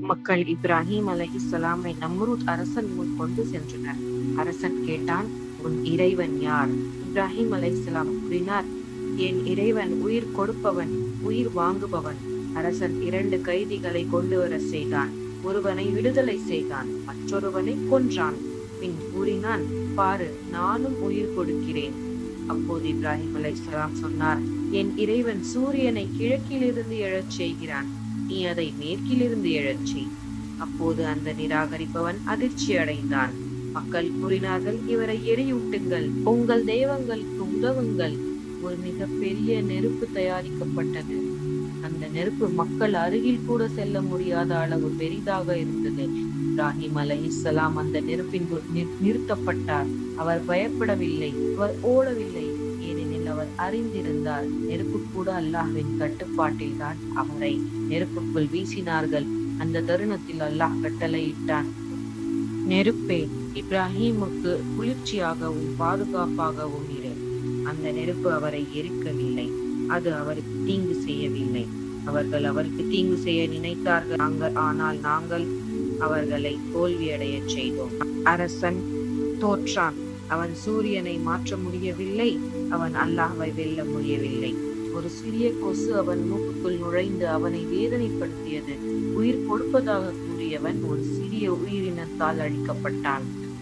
மக்கள் இப்ராஹிம் அலைஹிஸ்ஸலாமை நம்ரூத் அரசன் முன் கொண்டு சென்றனர். அரசன் கேட்டான், உன் இறைவன் யார்? இப்ராஹிம் அலைஹிஸ்ஸலாம் கூறினார், என் இறைவன் உயிர் கொடுப்பவன், உயிர் வாங்குபவன். அரசன் 2 கைதிகளை கொண்டு வர செய்தான். ஒருவனை விடுதலை செய்தான், மற்றொருவனை கொன்றான். பின் கூறினான், பாரு, நானும் உயிர் கொடுக்கிறேன். அப்போது இப்ராஹிம் அலைஹிஸ்ஸலாம் சொன்னார், என் இறைவன் சூரியனை கிழக்கிலிருந்து எழச் செய்கிறான், நீ அதை மேற்கிலிருந்து எழச் செய். அப்போது அந்த நிராகரிப்பவன் அதிர்ச்சி அடைந்தான். மக்கள் கூறினார்கள், இவரை எரியூட்டுங்கள், உங்கள் தெய்வங்களுக்கு உதவுங்கள். ஒரு மிக பெரிய நெருப்பு தயாரிக்கப்பட்டது. அந்த நெருப்பு மக்கள் அருகில் கூட செல்ல முடியாத அளவு பெரிதாக இருந்தது. இப்ராஹிம் அலைஹிஸ்ஸலாம் அந்த நெருப்பின் நிறுத்தப்பட்டார். அவர் பயப்படவில்லை, அவர் ஓடவில்லை. ஏனெனில் அவர் அறிந்திருந்தார், நெருப்பு கூட அல்லாஹ்வின் கட்டுப்பாட்டில் தான். அவரை நெருப்புக்குள் வீசினார்கள். அந்த தருணத்தில் அல்லாஹ் கட்டளையிட்டான், நெருப்பே, இப்ராஹிமுக்கு குளிர்ச்சியாகவும் பாதுகாப்பாகவும் இரு. அந்த நெருப்பு அவரை எரிக்கவில்லை, அது அவருக்கு தீங்கு செய்யவில்லை. அவர்கள் அவருக்கு தீங்கு செய்ய நினைத்தார்கள், ஆனால் நாங்கள் அவர்களை தோல்வியடைய செய்தோம். அரசன் தோற்றான். அவன் சூரியனை மாற்ற முடியவில்லை, அவன் அல்லாஹ்வை வெல்ல முடியவில்லை. ஒரு சிறிய கொசு அவன் மூக்குக்குள் நுழைந்து அவனை வேதனைப்படுத்தியது. உயிர் கொடுப்பதாக கூறியவன் ஒரு சிறிய உயிரினத்தால் அழிக்கப்பட்டான்.